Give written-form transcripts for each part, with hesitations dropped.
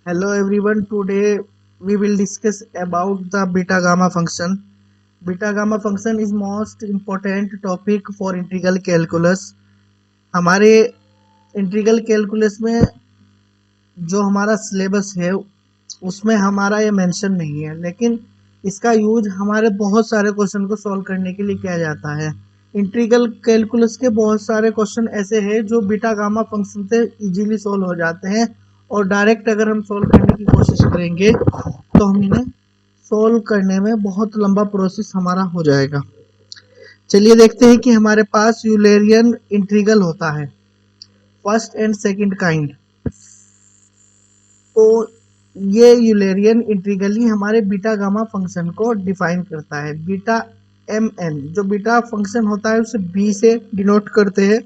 Hello everyone, today we will discuss about the beta gamma function. Beta gamma function is most important topic for integral calculus. हमारे integral calculus में जो हमारा syllabus है उसमें हमारा ये मेंशन नहीं है, लेकिन इसका यूज हमारे बहुत सारे क्वेश्चन को सॉल्व करने के लिए किया जाता है। इंटीग्रल कैलकुलस के बहुत सारे क्वेश्चन ऐसे हैं जो बीटा गामा फंक्शन से इजीली सॉल्व हो जाते हैं, और डायरेक्ट अगर हम सॉल्व करने की कोशिश करेंगे तो हम इन्हें सॉल्व करने में बहुत लंबा प्रोसेस हमारा हो जाएगा। चलिए देखते हैं कि हमारे पास यूलेरियन इंटीग्रल होता है, फर्स्ट एंड सेकंड काइंड। तो ये यूलेरियन इंटीग्रल ही हमारे बीटा गामा फंक्शन को डिफाइन करता है। बीटा एम एन, जो बीटा फंक्शन होता है उसे बी से डिनोट करते हैं,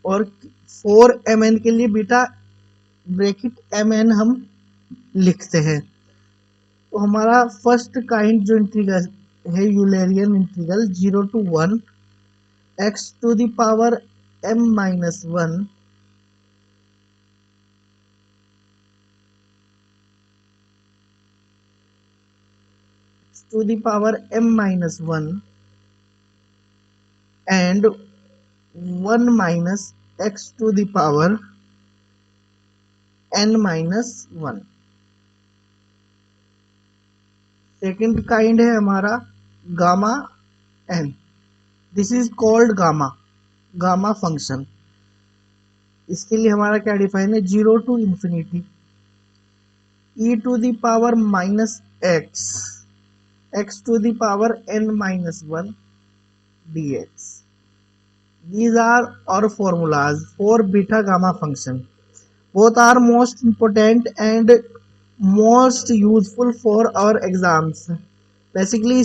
और 4mn के लिए बीटा ब्रैकेट mn हम लिखते हैं। तो हमारा फर्स्ट काइंड जो इंटीग्रल है Eulerian integral 0 to 1 x to the power m minus 1 to the power m minus 1 and 1 minus x to the power n minus 1। Second kind है हमारा gamma n, this is called gamma function. इसके लिए हमारा क्या define है, 0 to infinity e to the power minus x to the power n minus 1 dx। These are our formulas for beta gamma function. Both are most important and most useful for our exams. Basically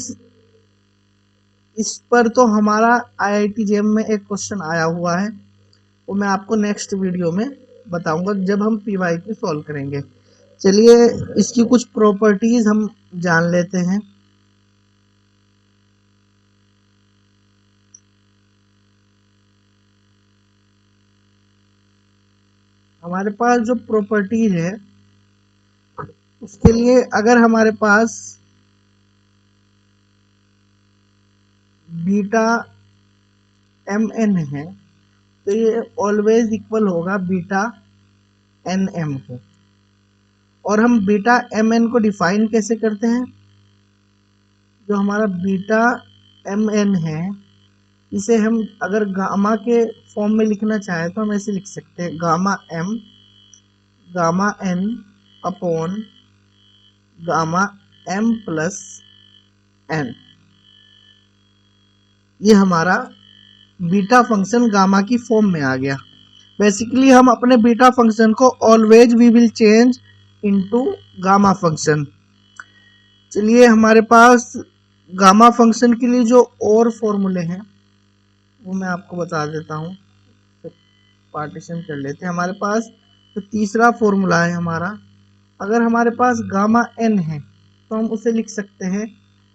इस पर तो हमारा IIT JEM में एक question आया हुआ है, वो मैं आपको नेक्स्ट वीडियो में बताऊंगा जब हम PYQ सॉल्व करेंगे। चलिए इसकी कुछ प्रॉपर्टीज हम जान लेते हैं। हमारे पास जो प्रॉपर्टीज है उसके लिए अगर हमारे पास बीटा एम एन है तो ये ऑलवेज इक्वल होगा बीटा एन एम को। और हम बीटा एम एन को डिफाइन कैसे करते हैं, जो हमारा बीटा एम एन है इसे हम अगर गामा के फॉर्म में लिखना चाहे तो हम ऐसे लिख सकते हैं, gamma m gamma n upon gamma m plus n. ये हमारा बीटा फंक्शन गामा की फॉर्म में आ गया। बेसिकली हम अपने बीटा फंक्शन को always we will change into gamma function. चलिए हमारे पास गामा फंक्शन के लिए जो और फॉर्मूले हैं वो मैं आपको बता देता हूँ। पार्टीशन कर लेते हैं। हमारे पास जो तीसरा फॉर्मूला है हमारा, अगर हमारे पास गामा एन है तो हम उसे लिख सकते हैं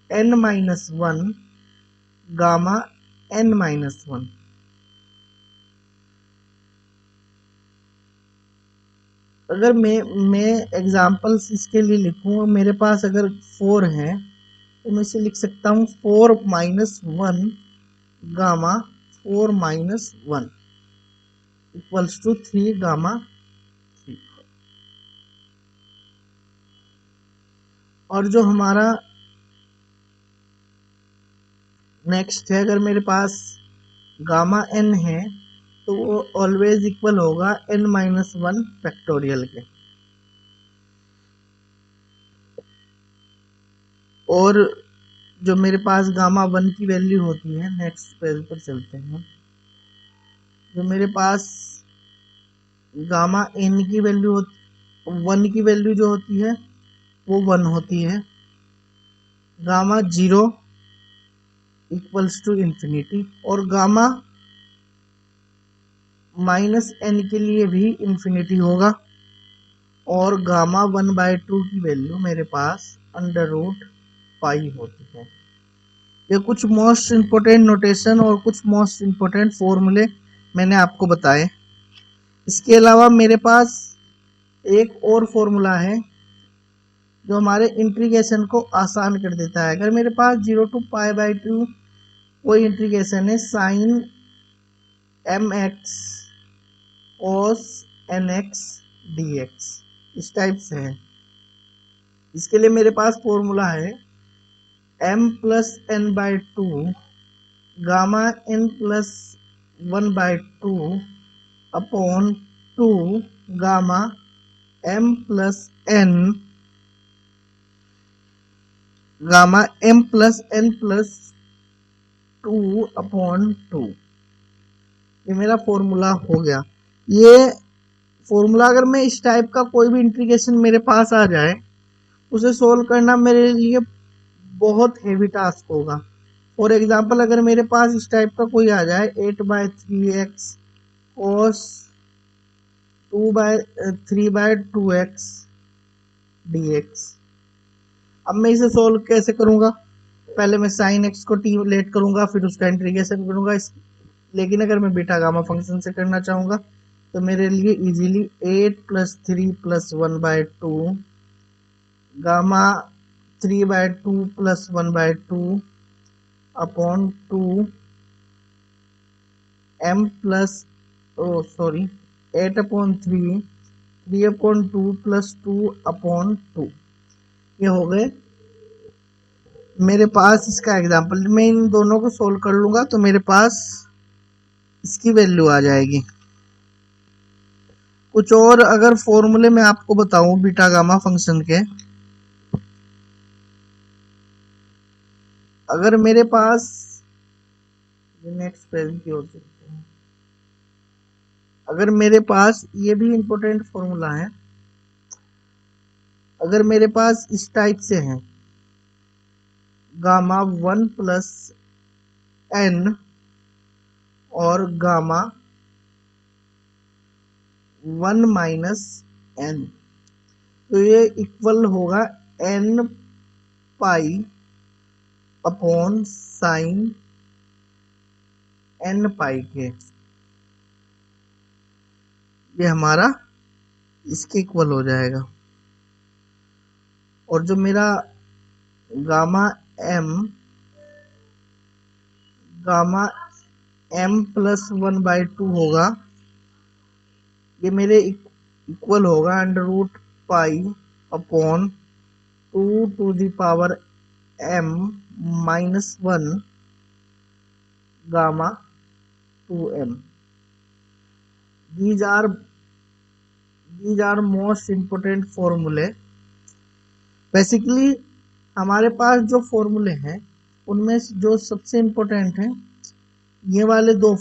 n minus 1 gamma n minus 1। अगर मैं एग्जाम्पल्स इसके लिए लिखूँ, मेरे पास अगर 4 है तो मैं इसे लिख सकता हूँ 4 minus 1 gamma 4 minus 1 equals to 3 gamma 3। और जो हमारा नेक्स्ट है, अगर मेरे पास गामा एन है तो वो ऑलवेज इक्वल होगा n माइनस 1 फैक्टोरियल के। और जो मेरे पास गामा 1 की वैल्यू होती है, नेक्स्ट पेज पर चलते हैं, जो मेरे पास गामा n की वैल्यू 1 की वैल्यू जो होती है वो 1 होती है। गामा 0 इक्वल्स टू इंफिनिटी, और गामा माइनस n के लिए भी इंफिनिटी होगा। और गामा 1/2 की वैल्यू मेरे पास अंडर रूट पाई होती है। ये कुछ मोस्ट इम्पोर्टेंट नोटेशन और कुछ मोस्ट इम्पोर्टेंट फॉर्मूले मैंने आपको बताए। इसके अलावा मेरे पास एक और फॉर्मूला है जो हमारे इंटीग्रेशन को आसान कर देता है। अगर मेरे पास 0 to π/2 कोई इंटीग्रेशन है, sine mx cos nx dx इस टाइप से है, इसके लिए मेरे पास फॉर्मूला है m+n/2 gamma n+1/2 upon 2 gamma m+n m+n+2 upon 2। ये मेरा फॉर्मूला हो गया। ये फॉर्मूला अगर मैं इस टाइप का कोई भी इंटीग्रेशन मेरे पास आ जाए, उसे सोल्व करना मेरे लिए बहुत हेवी टास्क होगा। फॉर एग्जांपल अगर मेरे पास इस टाइप का कोई आ जाए 8/3x cos 3/2x dx, अब मैं इसे सोल्व कैसे करूंगा? पहले मैं साइन x को t लेट करूंगा, फिर उसका इंटीग्रेशन करूंगा। लेकिन अगर मैं बीटा गामा फंक्शन से करना चाहूंगा तो मेरे लिए इजीली 8+3+1/2 गामा 3/2+1/2 अपॉन 2 8/3 3/2 अपॉन 2। ये हो गए मेरे पास इसका एग्जाम्पल। मैं इन दोनों को सोल्व कर लूंगा तो मेरे पास इसकी वैल्यू आ जाएगी। कुछ और अगर फॉर्मूले में आपको बताऊं बीटा गामा फंक्शन के, अगर मेरे पास नेक्स्ट पेज की ओर चलते हैं, अगर मेरे पास ये भी इंपॉर्टेंट फॉर्मूला है, अगर मेरे पास इस टाइप से है गामा 1+n और गामा 1-n, तो ये इक्वल होगा n pi upon sine n पाई के। ये हमारा इसके इक्वल हो जाएगा। और जो मेरा गामा m+1/2 होगा, ये मेरे इक्वल होगा √pi upon 2⁻m-1 gamma 2m। these are most important formulae। Basically हमारे पास जो फॉर्मूले हैं उनमें जो सबसे इम्पोर्टेंट हैं ये वाले दो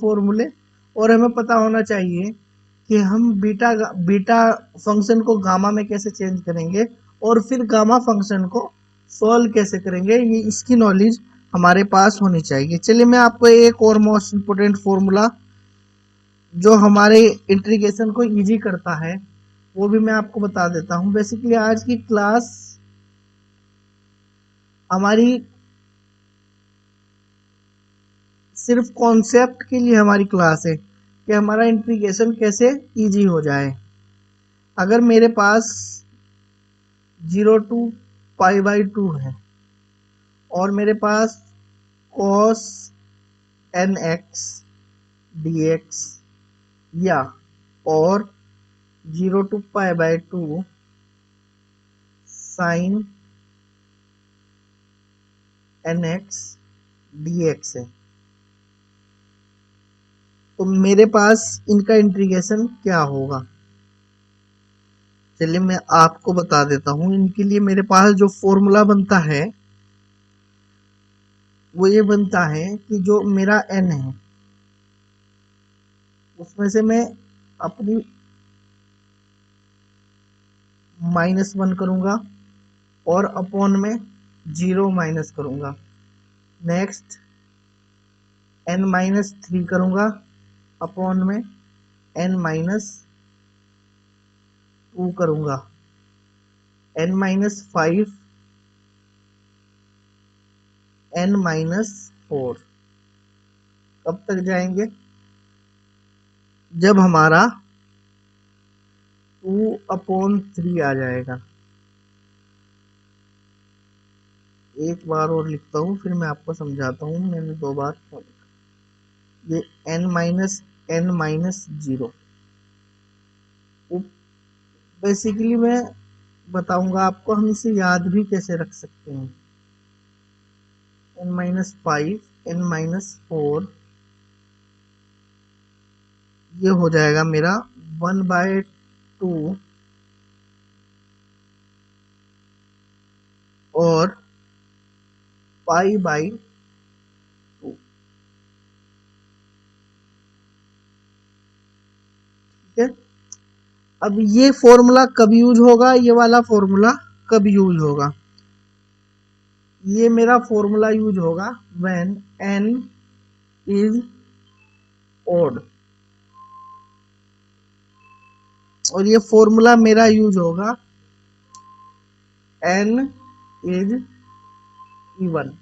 फॉर्मूले, और हमें पता होना चाहिए कि हम बीटा फंक्शन को गामा में कैसे चेंज करेंगे और फिर गामा फंक्शन को सॉल्व कैसे करेंगे, ये इसकी नॉलेज हमारे पास होनी चाहिए। चलिए मैं आपको एक और मोस्ट इम्पोर्टेंट फॉर्मूला जो हमारे इंटीग्रेशन को इजी करता है वो भी मैं आपको बता देता हूँ। बेसिकली आज की क्लास हमारी सिर्फ कॉन्सेप्ट के लिए हमारी क्लास है कि हमारा इंटीग्रेशन कैसे इजी हो जाए। अगर मेरे पास 0 to π/2 है और मेरे पास cos nx dx या और 0 to π/2 sin nx dx है, तो मेरे पास इनका इंटीग्रेशन क्या होगा? चलिए मैं आपको बता देता हूं। इनके लिए मेरे पास जो फॉर्मूला बनता है वो ये बनता है कि जो मेरा n है उसमें से मैं अपनी -1 करूंगा और अपॉन में 0 माइनस करूंगा। नेक्स्ट n-3 करूंगा अपॉन में n-2 करूंगा। n-5 n-4 कब तक जाएंगे? जब हमारा 2/3 आ जाएगा। एक बार और लिखता हूँ फिर मैं आपको समझाता हूँ, मैंने 2 बार क्यों लिखा। ये n-0 बेसिकली मैं बताऊंगा आपको हम इसे याद भी कैसे रख सकते हैं। n-5 n-4 ये हो जाएगा मेरा 1/2 और π/2। ठीक है, अब ये फॉर्मूला कब यूज होगा, ये वाला फॉर्मूला कब यूज होगा, ये मेरा फॉर्मूला यूज होगा व्हेन n इज ओड, और ये फॉर्मूला मेरा यूज होगा n इज इवन।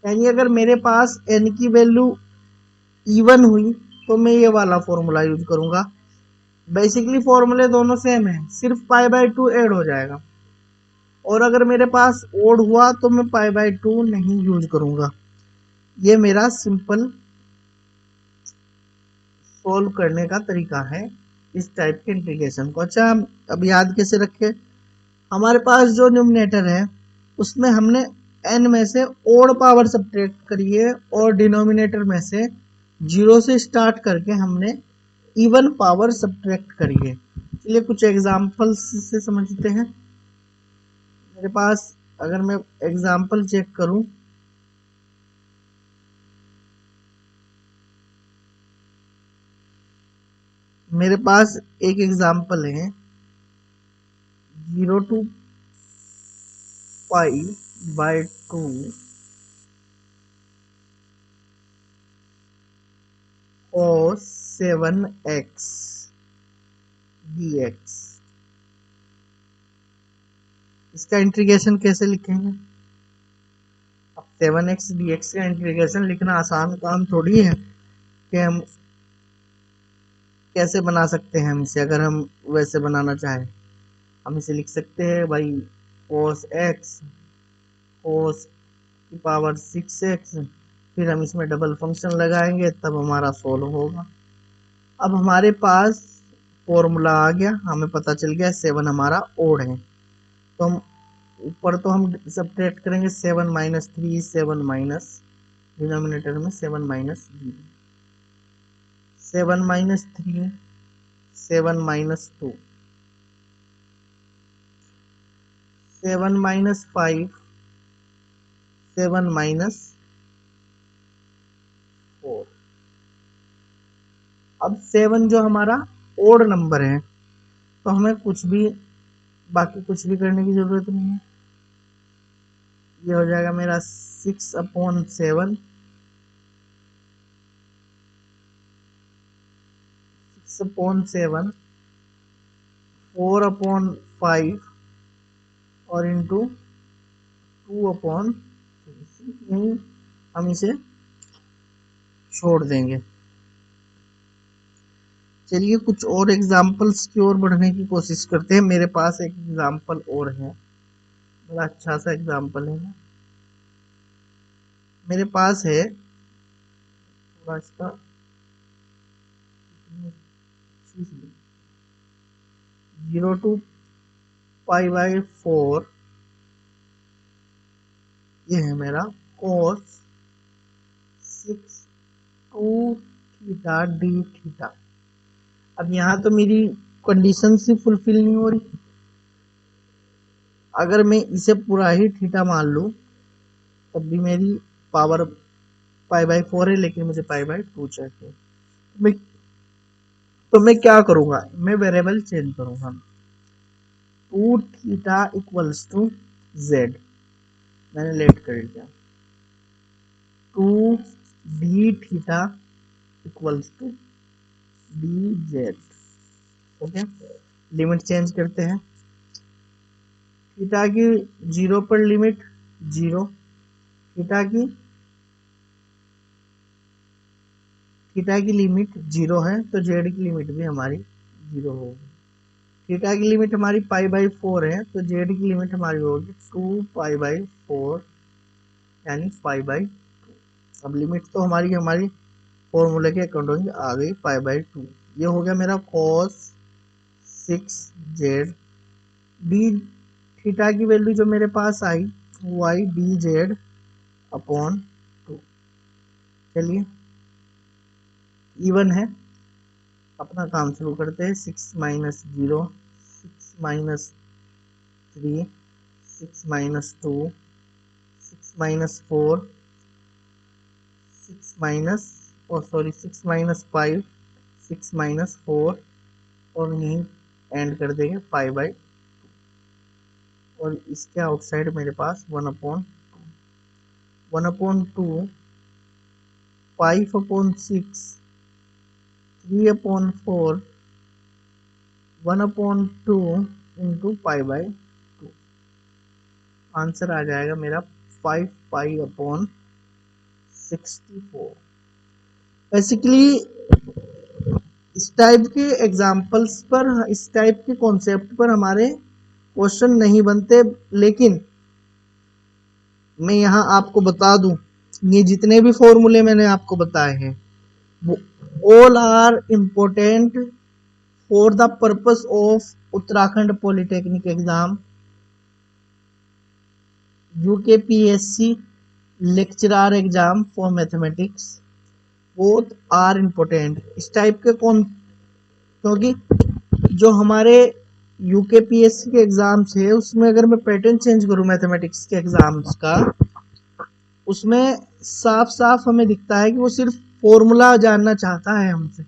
यानी अगर मेरे पास n की वैल्यू इवन हुई तो मैं ये वाला फॉर्मूला यूज करूंगा। बेसिकली फॉर्मूले दोनों सेम है, सिर्फ π/2 ऐड हो जाएगा। और अगर मेरे पास ओड हुआ तो मैं π/2 नहीं यूज करूंगा। ये मेरा सिंपल सोल्व करने का तरीका है इस टाइप के इंटीग्रेशन को। अच्छा, अब याद कैसे रखें, हमारे पास जो न्यूमरेटर है उसमें हमने n में से ओड पावर सब्ट्रैक्ट करी है और डिनोमिनेटर में से 0 से स्टार्ट करके हमने इवन पावर सब्ट्रैक्ट करी है। चलिए कुछ एग्जांपल्स से समझते हैं। मेरे पास अगर मैं एग्जांपल चेक करूं, मेरे पास एक एग्जांपल है 0 to π/2 cos 7x dx। इसका इंटीग्रेशन कैसे लिखेंगे। अब 7x dx का इंटीग्रेशन लिखना आसान काम थोड़ी है कि हम कैसे बना सकते हैं। हम इसे अगर हम वैसे बनाना चाहें हम इसे लिख सकते हैं भाई cos x cos की पावर 6x, फिर हम इसमें डबल फंक्शन लगाएंगे तब हमारा सोल्व होगा। अब हमारे पास फॉर्मूला आ गया, हमें पता चल गया 7 हमारा ओड है, तो हम ऊपर तो हम सब्ट्रैक्ट करेंगे 7-3 7 माइनस डिनोमिनेटर में 7 minus 7 minus 3 7 minus 2 7 minus 5 7 minus 4। अब 7 जो हमारा ओड नंबर है तो हमें कुछ भी बाकी कुछ भी करने की जरूरत नहीं है। ये हो जाएगा मेरा 6/7 6/7 4/5 और इंटू 2/3। यही हम इसे छोड़ देंगे। चलिए कुछ और एग्जाम्पल्स की ओर बढ़ने की कोशिश करते हैं। मेरे पास एक एग्जाम्पल और है, बड़ा अच्छा सा एग्जाम्पल है। मेरे पास है थोड़ा इसका 0 to π/4 ये है मेरा cos 6 थीटा डी थीटा। अब यहाँ तो मेरी कंडीशन से फुलफिल नहीं हो रही। अगर मैं इसे पूरा ही थीटा मान लूं तब भी मेरी पावर π/4 है, लेकिन मुझे π/2 चाहिए। मैं क्या करूंगा, मैं वेरिएबल चेंज करूंगा। 2 थीटा इक्वल्स टू z, मैंने लेट कर दिया। 2 d theta equals to d z. Okay, limit change करते हैं। थीटा की 0 पर लिमिट 0, थीटा की लिमिट 0 है तो जेड की लिमिट भी हमारी 0 होगी। थीटा की लिमिट हमारी π/4 है, तो जेड की लिमिट हमारी होगी 2π/4 यानी 5/2। अब लिमिट तो हमारी फॉर्मूले के अकॉर्डिंग आ गई π/2। ये हो गया मेरा cos 6z। डी थीटा की वैल्यू जो मेरे पास आई वो आई dz/2। चलिए इवन है, अपना काम शुरू करते हैं। 6 - 0, 6 - 3, 6 - 2, 6 - 4, 6 माइनस 5, 6 - 4 और यहीं एंड कर देंगे π/2। और इसके आउटसाइड मेरे पास 1/2, 5/6, 3/4, 1/2 इंटू π/2। आंसर आ जाएगा मेरा 5π/64। बेसिकली इस टाइप के एग्जाम्पल्स पर, इस टाइप के कॉन्सेप्ट पर हमारे क्वेश्चन नहीं बनते, लेकिन मैं यहाँ आपको बता दूं, ये जितने भी फॉर्मूले मैंने आपको बताए हैं वो all are important for the purpose of Uttarakhand polytechnic exam, UKPSC lecturer exam for mathematics, both are important. इस टाइप के कौन, क्योंकि जो हमारे यूकेपीएससी के एग्जाम्स है उसमें अगर मैं पैटर्न चेंज करूं मैथमेटिक्स के एग्जाम्स का, उसमें साफ साफ हमें दिखता है कि वो सिर्फ फॉर्मूला जानना चाहता है हमसे,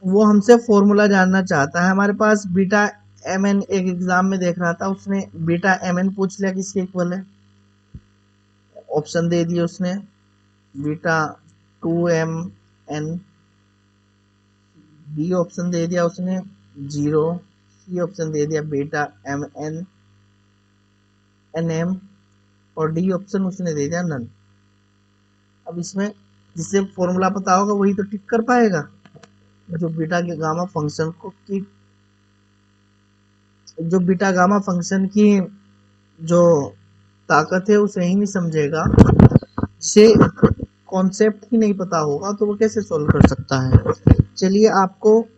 वो हमसे फॉर्मूला जानना चाहता है। हमारे पास बीटा mn एक एग्जाम में देख रहा था, उसने बीटा mn पूछ लिया किसके इक्वल है, ऑप्शन दे दिए उसने बीटा 2mn, बी ऑप्शन दे दिया उसने 0, सी ऑप्शन दे दिया बीटा mn nm और डी ऑप्शन उसने दे दिया नन। अब इसमें जिससे फॉर्मूला पता होगा वही तो टिक कर पाएगा, जो बीटा के गामा फंक्शन को की, जो बीटा गामा फंक्शन की जो ताकत है उसे ही नहीं समझेगा, से कॉन्सेप्ट ही नहीं पता होगा तो वो कैसे सॉल्व कर सकता है। चलिए आपको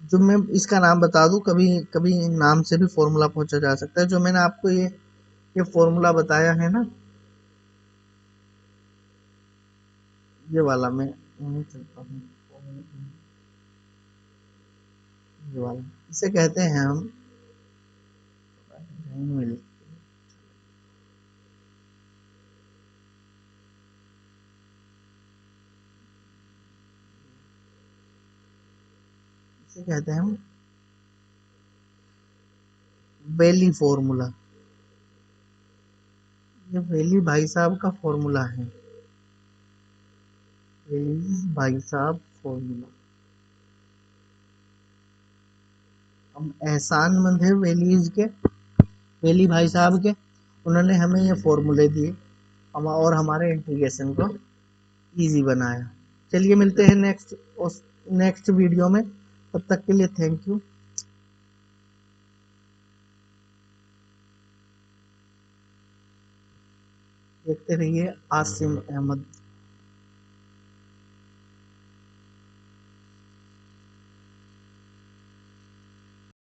जो मैं इसका नाम बता दूं, कभी कभी नाम से भी फॉर्मूला पूछा जा सकता है। जो मैंने आपको ये फॉर्मूला बताया है ना, ये वाला मैं नहीं चलता हूँ, ये वाला इसे कहते हैं हम इसे कहते हैं हम बेली फॉर्मूला। ये बेली भाई साहब का फॉर्मूला है, बेली भाई साहब फॉर्मूला। हम एहसानमंद है वेलीज के, वेली भाई साहब के, उन्होंने हमें ये फॉर्मूले दिए हम और हमारे इंटीग्रेशन को इजी बनाया। चलिए मिलते हैं नेक्स्ट वीडियो में, तब तक के लिए थैंक यू। देखते रहिए आसिम अहमद।